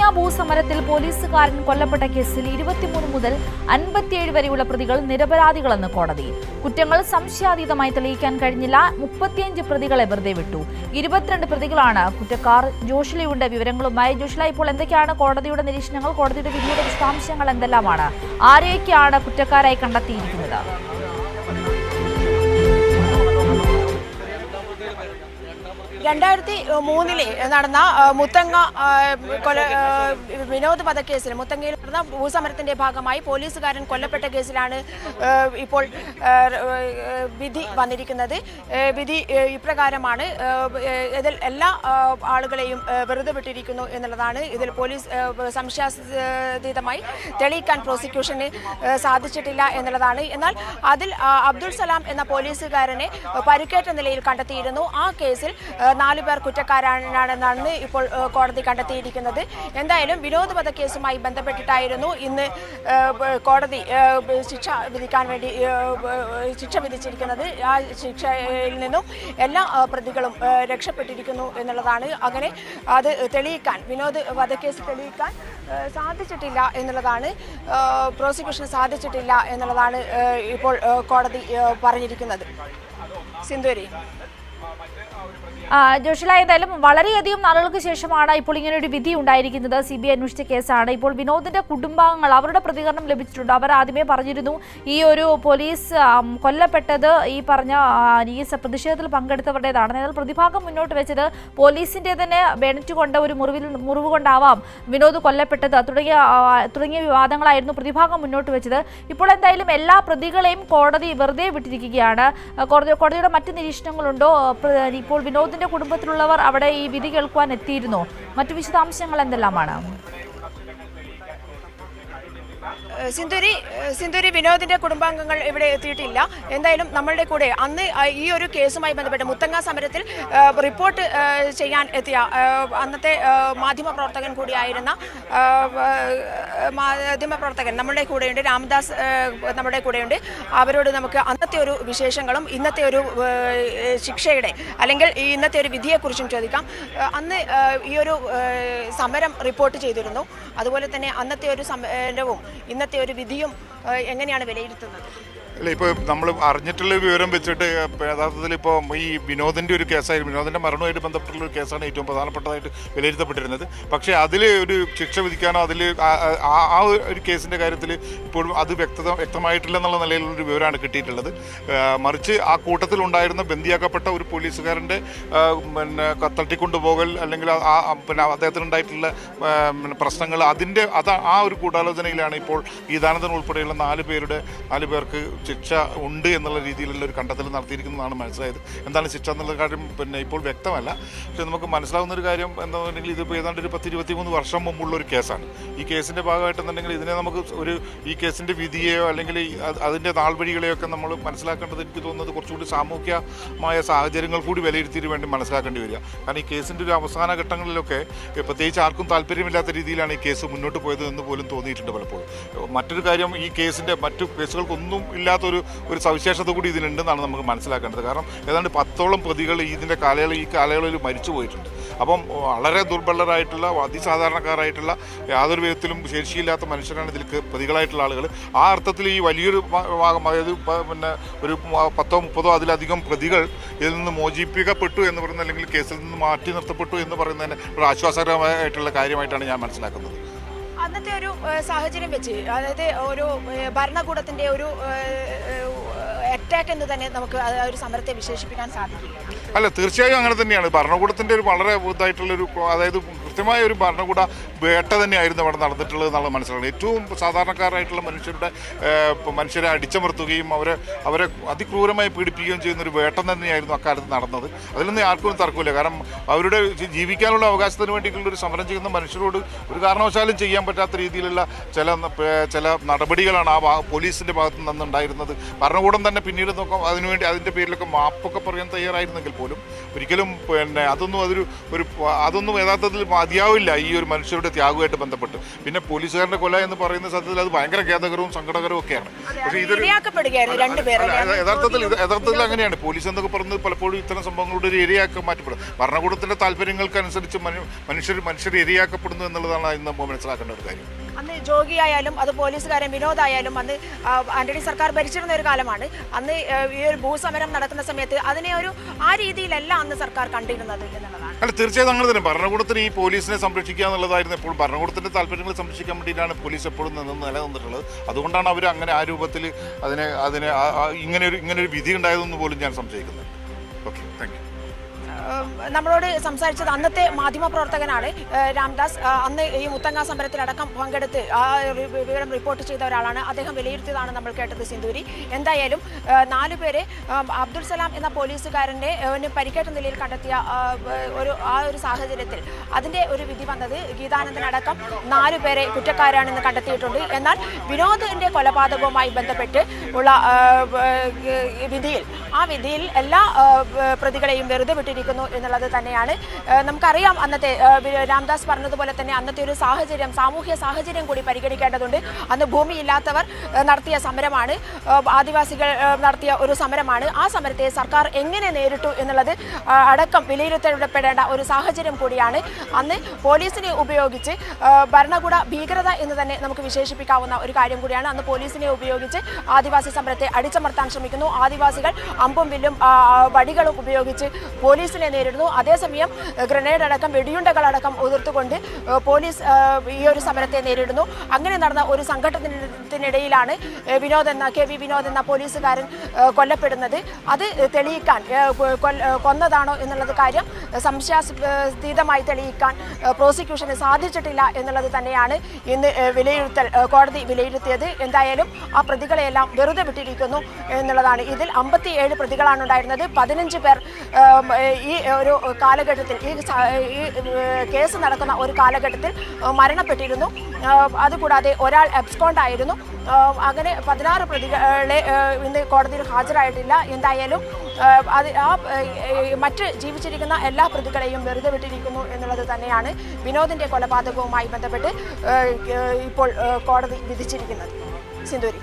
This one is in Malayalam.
മുത്തങ്ങ ഭൂസമരത്തിൽ പോലീസുകാരൻ കൊല്ലപ്പെട്ട കേസിൽ 23 മുതൽ 57 വരെയുള്ള പ്രതികൾ നിരപരാധികളെന്ന് കോടതി. കുറ്റങ്ങൾ സംശയാതീതമായി തെളിയിക്കാൻ കഴിഞ്ഞില്ല. 35 പ്രതികളെ വെറുതെ വിട്ടു. 22 പ്രതികളാണ് കുറ്റക്കാർ. ജോഷിലയുടെ വിവരങ്ങളുമായി. ജോഷില, ഇപ്പോൾ എന്തൊക്കെയാണ് കോടതിയുടെ നിരീക്ഷണങ്ങൾ? കോടതിയുടെ വിധിയുടെ വിശദാംശങ്ങൾ എന്തെല്ലാമാണ്? ആരെയൊക്കെയാണ് കുറ്റക്കാരായി കണ്ടെത്തിയിരിക്കുന്നത്? 2003 നടന്ന മുത്തങ്ങ വിനോദ് വധക്കേസിൽ മുത്തങ്ങയിൽ നടന്ന ഭൂസമരത്തിന്റെ ഭാഗമായി പോലീസുകാരൻ കൊല്ലപ്പെട്ട കേസിലാണ് ഇപ്പോൾ വിധി വന്നിരിക്കുന്നത്. വിധി ഇപ്രകാരമാണ്. ഇതിൽ എല്ലാ ആളുകളെയും വെറുതെ വിട്ടിരിക്കുന്നു എന്നുള്ളതാണ്. ഇതിൽ പോലീസ് സംശയാതീതമായി തെളിയിക്കാൻ പ്രോസിക്യൂഷന് സാധിച്ചിട്ടില്ല എന്നുള്ളതാണ്. എന്നാൽ അതിൽ അബ്ദുൾ സലാം എന്ന പോലീസുകാരനെ പരിക്കേറ്റ നിലയിൽ കണ്ടെത്തിയിരുന്നു. ആ കേസിൽ 4 പേർ കുറ്റക്കാരാണെന്നാണ് ഇപ്പോൾ കോടതി കണ്ടെത്തിയിരിക്കുന്നത്. എന്തായാലും വിനോദ് വധക്കേസുമായി ബന്ധപ്പെട്ടിട്ടായിരുന്നു ഇന്ന് കോടതി ശിക്ഷ വിധിക്കാൻ വേണ്ടി ശിക്ഷ വിധിച്ചിരിക്കുന്നത്. ആ ശിക്ഷയിൽ നിന്നും എല്ലാ പ്രതികളും രക്ഷപ്പെട്ടിരിക്കുന്നു എന്നുള്ളതാണ്. അങ്ങനെ അത് തെളിയിക്കാൻ, വിനോദ് വധക്കേസ് തെളിയിക്കാൻ സാധിച്ചിട്ടില്ല എന്നുള്ളതാണ്, പ്രോസിക്യൂഷന് സാധിച്ചിട്ടില്ല എന്നുള്ളതാണ് ഇപ്പോൾ കോടതി പറഞ്ഞിരിക്കുന്നത്. സിന്ധൂരി. ജോഷില, എന്തായാലും വളരെയധികം നാളുകൾക്ക് ശേഷമാണ് ഇപ്പോൾ ഇങ്ങനെ ഒരു വിധി ഉണ്ടായിരിക്കുന്നത്. CBI അന്വേഷിച്ച കേസാണ്. ഇപ്പോൾ വിനോദിന്റെ കുടുംബാംഗങ്ങൾ അവരുടെ പ്രതികരണം ലഭിച്ചിട്ടുണ്ട്. അവർ ആദ്യമേ പറഞ്ഞിരുന്നു ഈ ഒരു പോലീസ് കൊല്ലപ്പെട്ടത് ഈ പറഞ്ഞ ഈ പ്രതിഷേധത്തിൽ പങ്കെടുത്തവരുടേതാണ്. എന്നാൽ പ്രതിഭാഗം മുന്നോട്ട് വെച്ചത് പോലീസിന്റെ തന്നെ ബെനറ്റ് കൊണ്ട് ഒരു മുറിവ് കൊണ്ടാവാം വിനോദ് കൊല്ലപ്പെട്ടത് തുടങ്ങിയ വിവാദങ്ങളായിരുന്നു പ്രതിഭാഗം മുന്നോട്ട് വെച്ചത്. ഇപ്പോൾ എന്തായാലും എല്ലാ പ്രതികളെയും കോടതി വെറുതെ വിട്ടിരിക്കുകയാണ്. കോടതിയുടെ മറ്റ് നിരീക്ഷണങ്ങളുണ്ടോ? ഇപ്പോൾ വിനോദിന്റെ കുടുംബത്തിലുള്ളവർ അവിടെ ഈ വിധി കേൾക്കുവാൻ എത്തിയിരുന്നോ? മറ്റു വിശദാംശങ്ങൾ എന്തെല്ലാമാണ്? സിന്ധൂരി, വിനോദിന്റെ കുടുംബാംഗങ്ങൾ ഇവിടെ എത്തിയിട്ടില്ല. എന്തായാലും നമ്മളുടെ കൂടെ അന്ന് ഈ ഒരു കേസുമായി ബന്ധപ്പെട്ട് മുത്തങ്ങ സമരത്തിൽ റിപ്പോർട്ട് ചെയ്യാൻ എത്തിയ അന്നത്തെ മാധ്യമപ്രവർത്തകൻ കൂടിയായിരുന്ന മാധ്യമപ്രവർത്തകൻ നമ്മുടെ കൂടെയുണ്ട്, രാമദാസ് നമ്മുടെ കൂടെയുണ്ട്. അവരോട് നമുക്ക് അന്നത്തെ ഒരു വിശേഷങ്ങളും ഇന്നത്തെ ഒരു ശിക്ഷയുടെ അല്ലെങ്കിൽ ഇന്നത്തെ ഒരു വിധിയെക്കുറിച്ചും ചോദിക്കാം. അന്ന് ഈ ഒരു സമരം റിപ്പോർട്ട് ചെയ്തിരുന്നു. അതുപോലെ തന്നെ അന്നത്തെ ഒരു സമരവും ഇന്നത്തെ ഒരു വിധിയും എങ്ങനെയാണ് വിലയിരുത്തുന്നത്? അല്ല, ഇപ്പോൾ നമ്മൾ അറിഞ്ഞിട്ടുള്ള വിവരം വെച്ചിട്ട് യഥാർത്ഥത്തിൽ ഇപ്പോൾ ഈ വിനോദിൻ്റെ ഒരു കേസായി, വിനോദിൻ്റെ മരണവുമായിട്ട് ബന്ധപ്പെട്ടുള്ള ഒരു കേസാണ് ഏറ്റവും പ്രധാനപ്പെട്ടതായിട്ട് വിലയിരുത്തപ്പെട്ടിരുന്നത്. പക്ഷേ അതിൽ ഒരു ശിക്ഷ വിധിക്കാനോ അതിൽ ആ ഒരു കേസിൻ്റെ കാര്യത്തിൽ ഇപ്പോഴും അത് വ്യക്തമായിട്ടില്ല എന്നുള്ള നിലയിലുള്ളൊരു വിവരമാണ് കിട്ടിയിട്ടുള്ളത്. മറിച്ച് ആ കൂട്ടത്തിലുണ്ടായിരുന്ന ബന്ദിയാക്കപ്പെട്ട ഒരു പോലീസുകാരൻ്റെ തട്ടിക്കൊണ്ടുപോകൽ അല്ലെങ്കിൽ പിന്നെ അദ്ദേഹത്തിനുണ്ടായിട്ടുള്ള പ്രശ്നങ്ങൾ ആ ഒരു ഗൂഢാലോചനയിലാണ് ഇപ്പോൾ ഗീതാനന്ദൻ ഉൾപ്പെടെയുള്ള 4 പേർക്ക് ശിക്ഷ ഉണ്ട് എന്നുള്ള രീതിയിലുള്ള ഒരു കണ്ടെത്തൽ നടത്തിയിരിക്കുന്നതാണ് മനസ്സിലായത്. എന്താണ് ശിക്ഷ എന്നുള്ള കാര്യം പിന്നെ ഇപ്പോൾ വ്യക്തമല്ല. പക്ഷേ നമുക്ക് മനസ്സിലാവുന്ന ഒരു കാര്യം എന്താണെന്നുണ്ടെങ്കിൽ ഇതിപ്പോൾ ഏതാണ്ട് ഒരു 10-23 വർഷം മുമ്പുള്ള ഒരു കേസാണ്. ഈ കേസിൻ്റെ ഭാഗമായിട്ടെന്നുണ്ടെങ്കിൽ ഇതിനെ നമുക്ക് ഈ കേസിൻ്റെ വിധിയെയോ അല്ലെങ്കിൽ അതിൻ്റെ നാൾവഴികളെയോ ഒക്കെ നമ്മൾ മനസ്സിലാക്കേണ്ടത് എനിക്ക് തോന്നുന്നത് കുറച്ചുകൂടി സാമൂഹ്യമായ സാഹചര്യങ്ങൾ കൂടി വിലയിരുത്തിയിട്ട് വേണ്ടി മനസ്സിലാക്കേണ്ടി വരിക. കാരണം ഈ കേസിൻ്റെ ഒരു അവസാന ഘട്ടങ്ങളിലൊക്കെ പ്രത്യേകിച്ച് ആർക്കും താല്പര്യമില്ലാത്ത രീതിയിലാണ് ഈ കേസ് മുന്നോട്ട് പോയത് എന്ന് പോലും തോന്നിയിട്ടുണ്ട് പലപ്പോഴും. മറ്റൊരു കാര്യം, ഈ കേസിൻ്റെ മറ്റു കേസുകൾക്കൊന്നും ഒരു സവിശേഷത കൂടി ഇതിനുണ്ടെന്നാണ് നമുക്ക് മനസ്സിലാക്കേണ്ടത്. കാരണം ഏതാണ്ട് 10ഓളം പ്രതികൾ ഈ കാലയളവിൽ മരിച്ചു പോയിട്ടുണ്ട്. അപ്പം വളരെ ദുർബലരായിട്ടുള്ള, അതിസാധാരണക്കാരായിട്ടുള്ള, യാതൊരു വിധത്തിലും ശേഷിയില്ലാത്ത മനുഷ്യരാണ് ഇതിൽ പ്രതികളായിട്ടുള്ള ആളുകൾ. ആ അർത്ഥത്തിൽ ഈ വലിയൊരു ഭാഗം, അതായത് പിന്നെ ഒരു 10-30 അതിലധികം പ്രതികൾ ഇതിൽ നിന്ന് മോചിപ്പിക്കപ്പെട്ടു എന്ന് പറയുന്നത്, അല്ലെങ്കിൽ കേസിൽ നിന്ന് മാറ്റി നിർത്തപ്പെട്ടു എന്ന് പറയുന്നതിന് ഒരു ആശ്വാസകരമായിട്ടുള്ള കാര്യമായിട്ടാണ് ഞാൻ മനസ്സിലാക്കുന്നത്. അന്നത്തെ ഒരു സാഹചര്യം വെച്ച്, അതായത് ഒരു ഭരണകൂടത്തിന്റെ ഒരു അറ്റാക്ക് എന്ന് തന്നെ നമുക്ക് ഒരു സമരത്തെ വിശേഷിപ്പിക്കാൻ സാധിക്കില്ല. അല്ല, തീർച്ചയായും അങ്ങനെ തന്നെയാണ്. ഭരണകൂടത്തിൻ്റെ ഒരു വളരെ ഇതായിട്ടുള്ളൊരു, അതായത് കൃത്യമായ ഒരു ഭരണകൂട വേട്ട തന്നെയായിരുന്നു അവിടെ നടന്നിട്ടുള്ളത് എന്നുള്ളത് മനസ്സിലാക്കുന്നത്. ഏറ്റവും സാധാരണക്കാരായിട്ടുള്ള മനുഷ്യരെ അടിച്ചമർത്തുകയും അവരെ അതിക്രൂരമായി പീഡിപ്പിക്കുകയും ചെയ്യുന്ന ഒരു വേട്ടം തന്നെയായിരുന്നു അക്കാലത്ത് നടന്നത്. അതിലൊന്നും ആർക്കും തർക്കമില്ല. കാരണം അവരുടെ ജീവിക്കാനുള്ള അവകാശത്തിന് വേണ്ടിയിട്ടുള്ളൊരു സമരം ചെയ്യുന്ന മനുഷ്യരോട് ഒരു കാരണവശാലും ചെയ്യാൻ പറ്റാത്ത രീതിയിലുള്ള ചില നടപടികളാണ് ആ പോലീസിൻ്റെ ഭാഗത്തു നിന്നുണ്ടായിരുന്നത്. ഭരണകൂടം തന്നെ പിന്നീട് നോക്കാം അതിനുവേണ്ടി അതിൻ്റെ പേരിലൊക്കെ മാപ്പൊക്കെ പറയാൻ തയ്യാറായിരുന്നെങ്കിൽ പോലും ഒരിക്കലും പിന്നെ അതൊന്നും യഥാർത്ഥത്തിൽ മതിയാവില്ല ഈ ഒരു മനുഷ്യരുടെ ത്യാഗവുമായിട്ട് ബന്ധപ്പെട്ട്. പിന്നെ പോലീസുകാരുടെ കൊല എന്ന് പറയുന്ന സത്യത്തിൽ അത് ഭയങ്കര ഖേദകരവും സങ്കടകരവും ഒക്കെയാണ്. പക്ഷേ ഇതൊരു യഥാർത്ഥത്തിൽ അങ്ങനെയാണ്. പോലീസ് എന്നൊക്കെ പറയുന്നത് പലപ്പോഴും ഇത്തരം സംഭവങ്ങളുടെ ഒരു ഇരയാക്കാൻ മാറ്റപ്പെടും. ഭരണകൂടത്തിന്റെ താല്പര്യങ്ങൾക്കനുസരിച്ച് മനുഷ്യർ ഇരയാക്കപ്പെടുന്നു എന്നുള്ളതാണ് ഇന്ന് നമ്മൾ മനസ്സിലാക്കേണ്ട ഒരു കാര്യം. അന്ന് ജോഗിയായാലും അത് പോലീസുകാരൻ വിനോദായാലും അന്ന് ആന്റണി സർക്കാർ ഭരിച്ചിരുന്ന ഒരു കാലമാണ്. അന്ന് ഈ ഒരു ഭൂസമരം നടക്കുന്ന സമയത്ത് അതിനെ ആ രീതിയിലല്ല അന്ന് സർക്കാർ കണ്ടിരുന്നത് എന്നുള്ളതാണ്. അല്ല, തീർച്ചയായും അങ്ങനെ തന്നെ ഭരണകൂടത്തിന് ഈ പോലീസിനെ സംരക്ഷിക്കുക എന്നുള്ളതായിരുന്നു എപ്പോഴും ഭരണകൂടത്തിന്റെ താല്പര്യങ്ങൾ സംരക്ഷിക്കാൻ വേണ്ടിയിട്ടാണ് പോലീസ് എപ്പോഴും നിലനിന്നിട്ടുള്ളത്. അതുകൊണ്ടാണ് അവർ അങ്ങനെ ആ രൂപത്തിൽ ഇങ്ങനൊരു വിധി ഉണ്ടായതെന്ന് പോലും ഞാൻ സംശയിക്കുന്നത്. Okay, thank you. നമ്മളോട് സംസാരിച്ചത് അന്നത്തെ മാധ്യമപ്രവർത്തകനാണ് രാംദാസ്. അന്ന് ഈ മുത്തങ്ങ സമരത്തിലടക്കം പങ്കെടുത്ത് ആ വിവരം റിപ്പോർട്ട് ചെയ്ത ഒരാളാണ്. അദ്ദേഹം വിലയിരുത്തിയതാണ് നമ്മൾ കേട്ടത് സിന്ദൂരി. എന്തായാലും 4 പേരെ അബ്ദുൾ സലാം എന്ന പോലീസുകാരൻ്റെ പരിക്കേറ്റ നിലയിൽ കണ്ടെത്തിയ ഒരു സാഹചര്യത്തിൽ അതിൻ്റെ ഒരു വിധി വന്നത് ഗീതാനന്ദനടക്കം 4 പേരെ കുറ്റക്കാരാണെന്ന് കണ്ടെത്തിയിട്ടുണ്ട്. എന്നാൽ വിനോദിൻ്റെ കൊലപാതകവുമായി ബന്ധപ്പെട്ട് ഉള്ള വിധിയിൽ എല്ലാ പ്രതികളെയും വെറുതെ വിട്ടിരിക്കുന്നു എന്നുള്ളത് തന്നെയാണ്. നമുക്കറിയാം അന്നത്തെ രാംദാസ് പറഞ്ഞതുപോലെ തന്നെ അന്നത്തെ ഒരു സാമൂഹ്യ സാഹചര്യം കൂടി പരിഗണിക്കേണ്ടതുണ്ട്. അന്ന് ഭൂമിയില്ലാത്തവർ നടത്തിയ സമരമാണ്, ആദിവാസികൾ നടത്തിയ ഒരു സമരമാണ്. ആ സമരത്തെ സർക്കാർ എങ്ങനെ നേരിട്ടു എന്നുള്ളത് അടക്കം വിലയിരുത്തപ്പെടേണ്ട ഒരു സാഹചര്യം കൂടിയാണ്. അന്ന് പോലീസിനെ ഉപയോഗിച്ച് ഭരണകൂട ഭീകരത എന്ന് തന്നെ നമുക്ക് വിശേഷിപ്പിക്കാവുന്ന ഒരു കാര്യം കൂടിയാണ്. അന്ന് പോലീസിനെ ഉപയോഗിച്ച് ആദിവാസി സമരത്തെ അടിച്ചമർത്താൻ ശ്രമിക്കുന്നു. ആദിവാസികൾ അമ്പും വില്ലും വടികളും ഉപയോഗിച്ച് പോലീസിനെ നേരിടുന്നു. അതേസമയം ഗ്രനേഡ് അടക്കം വെടിയുണ്ടകളടക്കം ഉതിർത്തുകൊണ്ട് പോലീസ് ഈ ഒരു സമരത്തെ നേരിടുന്നു. അങ്ങനെ നടന്ന ഒരു സംഘട്ടനത്തിനിടയിലാണ് കെ വി വിനോദ് എന്ന പോലീസുകാരൻ കൊല്ലപ്പെടുന്നത്. അത് തെളിയിക്കാൻ കൊന്നതാണോ എന്നുള്ളത് കാര്യം സംശയാസ്പദമായി തെളിയിക്കാൻ പ്രോസിക്യൂഷന് സാധിച്ചിട്ടില്ല എന്നുള്ളത് തന്നെയാണ് ഇന്ന് കോടതി വിലയിരുത്തിയത്. എന്തായാലും ആ പ്രതികളെയെല്ലാം വെറുതെ വിട്ടിരിക്കുന്നു എന്നുള്ളതാണ്. ഇതിൽ 57 പ്രതികളാണ് ഉണ്ടായിരുന്നത്. 15 പേർ ഈ ഒരു കാലഘട്ടത്തിൽ ഈ കേസ് നടക്കുന്ന ഒരു കാലഘട്ടത്തിൽ മരണപ്പെട്ടിരുന്നു. അതുകൂടാതെ ഒരാൾ അബ്സ്കോണ്ട് ആയിരുന്നു. അങ്ങനെ 16 പ്രതികളെ ഇന്ന് കോടതിയിൽ ഹാജരായിട്ടില്ല. എന്തായാലും മറ്റ് ജീവിച്ചിരിക്കുന്ന എല്ലാ പ്രതികളെയും വെറുതെ വിട്ടിരിക്കുന്നു എന്നുള്ളത് തന്നെയാണ് വിനോദിന്റെ കൊലപാതകവുമായി ബന്ധപ്പെട്ട് ഇപ്പോൾ കോടതി വിധിച്ചിരിക്കുന്നത്. സിന്ദൂരി.